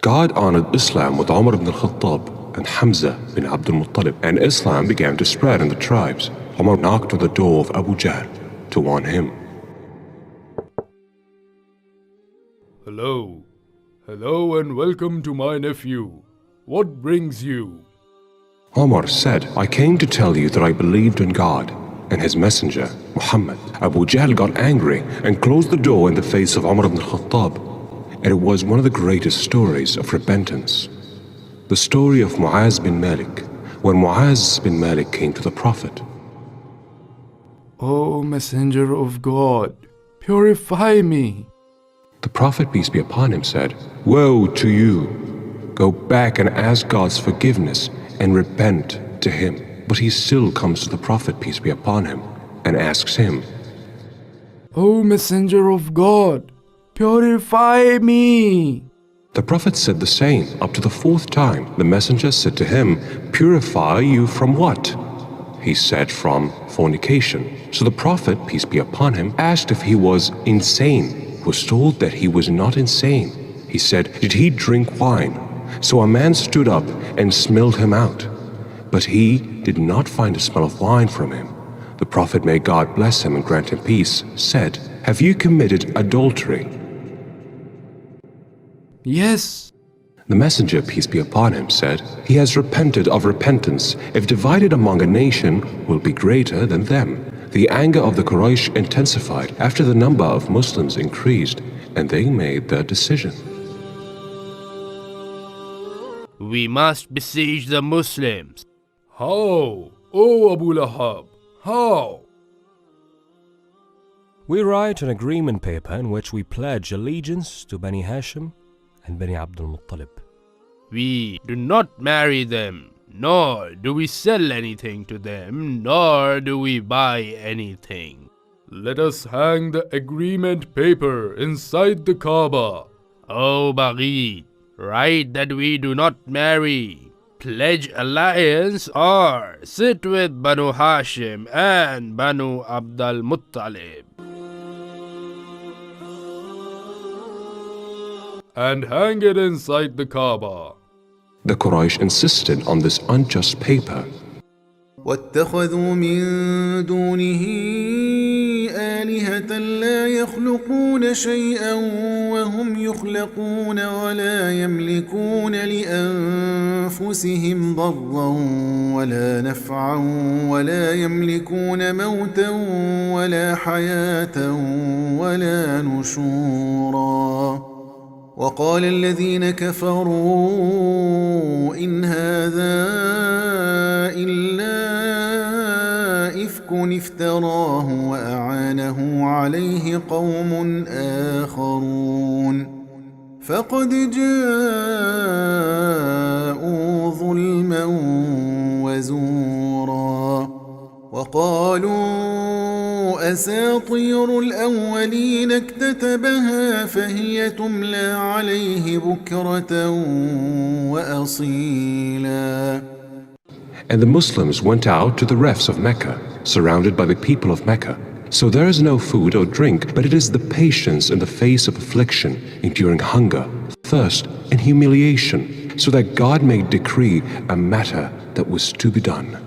God honored Islam with Umar ibn al-Khattab and Hamza bin Abdul Muttalib, and Islam began to spread in the tribes. Umar knocked on the door of Abu Jahl to warn him. Hello. Hello and welcome to my nephew. What brings you? Umar said, I came to tell you that I believed in God and His Messenger, Muhammad. Abu Jahl got angry and closed the door in the face of Umar ibn al-Khattab. And it was one of the greatest stories of repentance. The story of Muaz bin Malik, when Muaz bin Malik came to the Prophet. O Messenger of God, purify me. The Prophet, peace be upon him, said, Woe to you! Go back and ask God's forgiveness and repent to Him. But he still comes to the Prophet, peace be upon him, and asks him, O Messenger of God, purify me. The Prophet said the same. Up to the fourth time, the Messenger said to him, Purify you from what? He said, from fornication. So the Prophet, peace be upon him, asked if he was insane. He was told that he was not insane. He said, Did he drink wine? So a man stood up and smelled him out. But he did not find a smell of wine from him. The Prophet, may God bless him and grant him peace, said, Have you committed adultery? Yes. The Messenger, peace be upon him, said, He has repented of repentance. If divided among a nation, will be greater than them. The anger of the Quraysh intensified after the number of Muslims increased, and they made their decision. We must besiege the Muslims. How? O Abu Lahab, how? We write an agreement paper in which we pledge allegiance to Bani Hashim and Bani Abdul Muttalib. We do not marry them, nor do we sell anything to them, nor do we buy anything. Let us hang the agreement paper inside the Kaaba. O Baghi, write that we do not marry, pledge alliance, or sit with Banu Hashim and Banu Abdul Muttalib. And hang it inside the Kaaba. The Quraysh insisted on this unjust paper. واتخذوا من دونه آلهة لا يخلقون شيئا وهم يخلقون ولا يملكون لأنفسهم ضرا ولا نفعا ولا يملكون موتا ولا حياة ولا نشورا. وقال الذين كفروا إن هذا إلا إفك افتراه وأعانه عليه قوم آخرون فقد جاءوا ظلما وزورا. وقالوا أساطير الأولين اكتتبها فهي تملى عليه بكرة وأصيلا. And the Muslims went out to the refs of Mecca, surrounded by the people of Mecca. So there is no food or drink, but it is the patience in the face of affliction, enduring hunger, thirst, and humiliation, so that God may decree a matter that was to be done.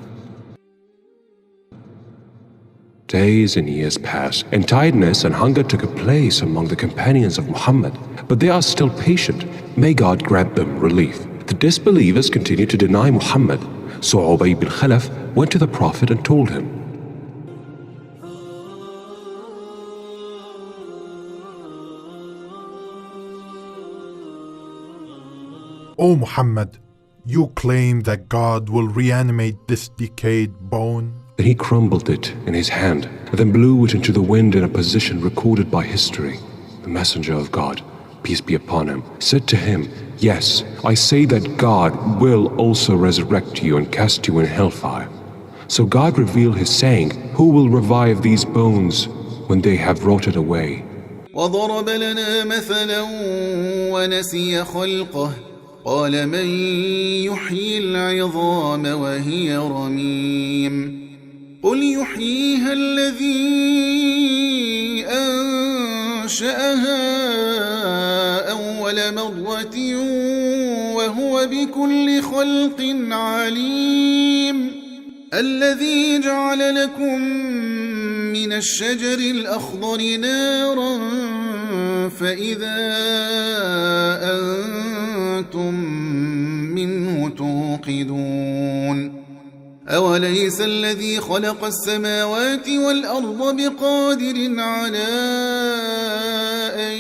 Days and years passed, and tiredness and hunger took a place among the companions of Muhammad, but they are still patient. May God grant them relief. The disbelievers continued to deny Muhammad, so Ubay bin Khalaf went to the Prophet and told him, O Muhammad, you claim that God will reanimate this decayed bone? Then he crumbled it in his hand, and then blew it into the wind in a position recorded by history. The Messenger of God, peace be upon him, said to him, Yes, I say that God will also resurrect you and cast you in hellfire. So God revealed his saying, Who will revive these bones when they have rotted away? وضرب لنا مثلا ونسي خلقه قال من يحيي العظام وهي رميم قل يحييها الذي أنشأها أول مرة وهو بكل خلق عليم الذي جعل لكم من الشجر الأخضر نارا فإذا أنتم منه توقدون أوليس الذي خلق السماوات والأرض بقادر على أن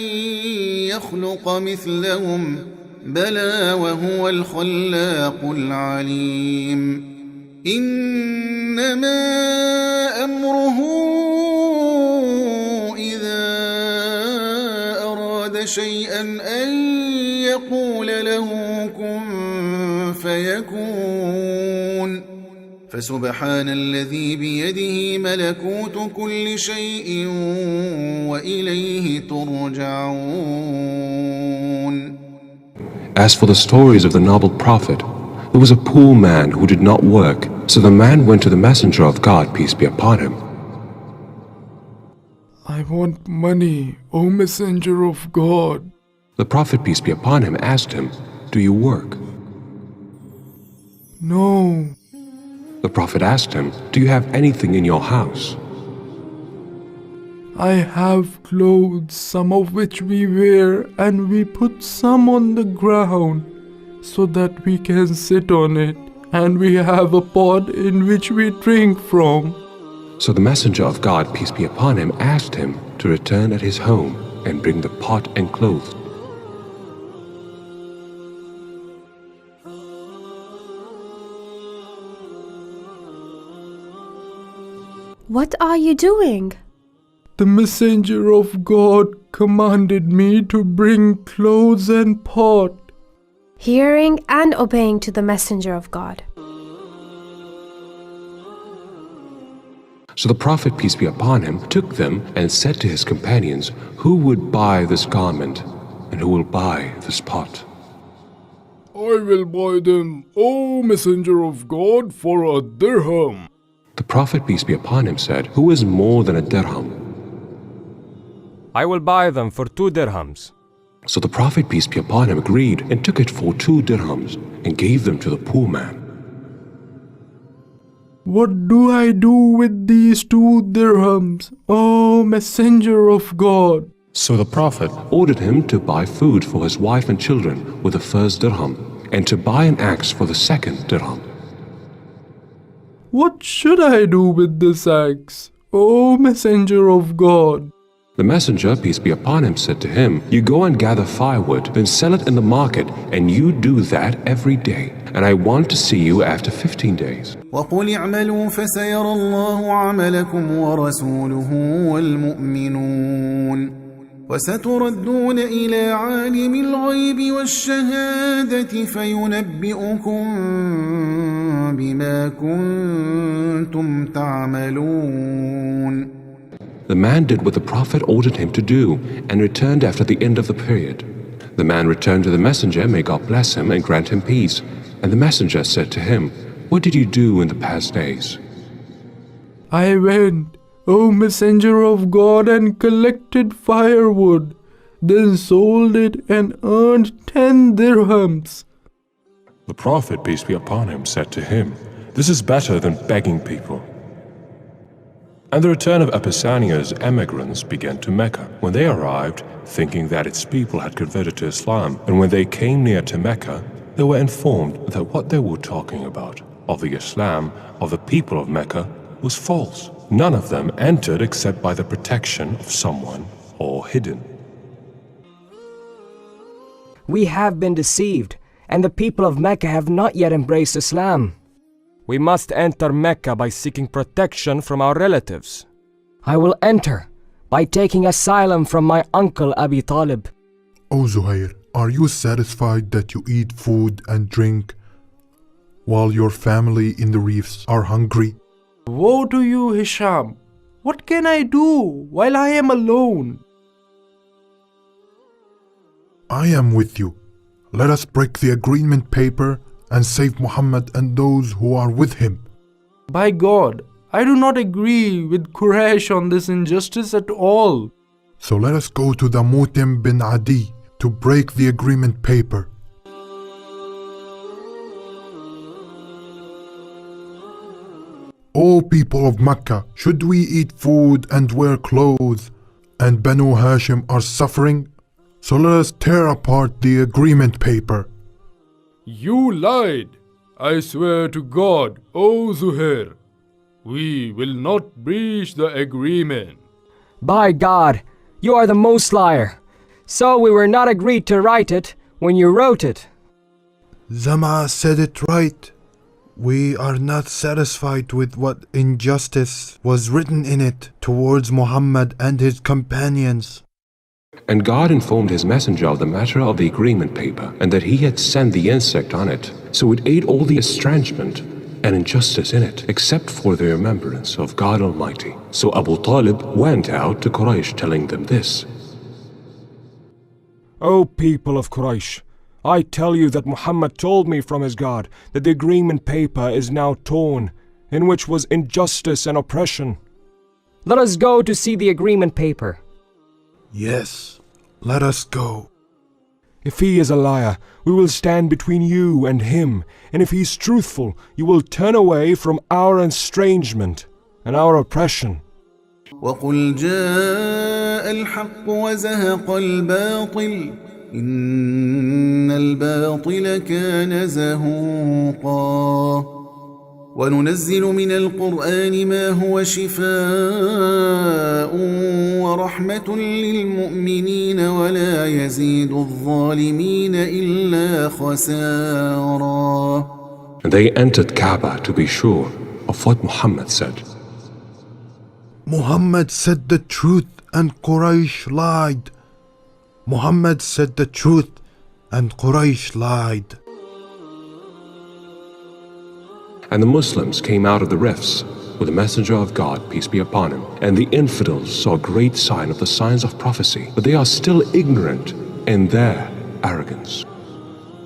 يخلق مثلهم بلى وهو الخلاق العليم إنما أمره إذا أراد شيئا أن يقول له كن فيكون فسبحان الذي بيده ملكوت كل شيء وإليه ترجعون. As for the stories of the noble prophet, there was a poor man who did not work, so the man went to the messenger of God, peace be upon him. I want money, O Messenger of God. The prophet, peace be upon him, asked him, "Do you work?" No. The prophet asked him, "Do you have anything in your house?" I have clothes, some of which we wear, and we put some on the ground so that we can sit on it, and we have a pot in which we drink from. So the messenger of God, peace be upon him, asked him to return at his home and bring the pot and clothes. What are you doing? The messenger of God commanded me to bring clothes and pot. Hearing and obeying to the messenger of God. So the prophet, peace be upon him, took them and said to his companions, "Who would buy this garment, and who will buy this pot?" I will buy them, O messenger of God, for a dirham. The prophet, peace be upon him, said, "Who is more than a dirham?" I will buy them for 2 dirhams. So the prophet, peace be upon him, agreed and took it for 2 dirhams and gave them to the poor man. What do I do with these 2 dirhams, O messenger of God? So the prophet ordered him to buy food for his wife and children with the first dirham, and to buy an axe for the second dirham. What should I do with this axe, O messenger of God? The messenger, peace be upon him, said to him, "You go and gather firewood, then sell it in the market, and you do that every day. And I want to see you after 15 days. وقل اعملوا فسيرى الله عملكم ورسوله والمؤمنون وستردون إلى عالم الغيب والشهادة فينبئكم بما كنتم تعملون." The man did what the prophet ordered him to do, and returned after the end of the period. The man returned to the messenger, may God bless him and grant him peace. And the messenger said to him, "What did you do in the past days?" I went, O messenger of God, and collected firewood, then sold it and earned 10 dirhams. The prophet, peace be upon him, said to him, "This is better than begging people." And the return of Abyssinia's emigrants began to Mecca. When they arrived, thinking that its people had converted to Islam, and when they came near to Mecca, they were informed that what they were talking about, of the Islam of the people of Mecca, was false. None of them entered except by the protection of someone or hidden. We have been deceived, and the people of Mecca have not yet embraced Islam. We must enter Mecca by seeking protection from our relatives. I will enter by taking asylum from my uncle Abi Talib. O Zuhair, are you satisfied that you eat food and drink while your family in the reefs are hungry? Woe to you, Hisham! What can I do while I am alone? I am with you. Let us break the agreement paper and save Muhammad and those who are with him. By God, I do not agree with Quraysh on this injustice at all. So let us go to the Mutim bin Adi to break the agreement paper. O people of Mecca, should we eat food and wear clothes, and Banu Hashim are suffering? So let us tear apart the agreement paper. You lied. I swear to God, O Zuhair, we will not breach the agreement. By God, you are the most liar. So we were not agreed to write it when you wrote it. Zama said it right. We are not satisfied with what injustice was written in it towards Muhammad and his companions. And God informed his messenger of the matter of the agreement paper, and that he had sent the insect on it, so it ate all the estrangement and injustice in it, except for the remembrance of God Almighty. So Abu Talib went out to Quraysh telling them this. O people of Quraysh, I tell you that Muhammad told me from his God that the agreement paper is now torn, in which was injustice and oppression. Let us go to see the agreement paper. Yes, let us go. If he is a liar, we will stand between you and him, and if he is truthful, you will turn away from our estrangement and our oppression. وقل جاء الحق وزهق الباطل إن الباطل كان زهوقا وننزل من القرآن ما هو شفاء ورحمة للمؤمنين ولا يزيد الظالمين إلا خسارا. And they entered Kaaba to be sure of what Muhammad said. Muhammad said the truth and Quraysh lied. Muhammad said the truth and Quraysh lied. And the Muslims came out of the rifts with the messenger of God, peace be upon him. And the infidels saw a great sign of the signs of prophecy, but they are still ignorant in their arrogance.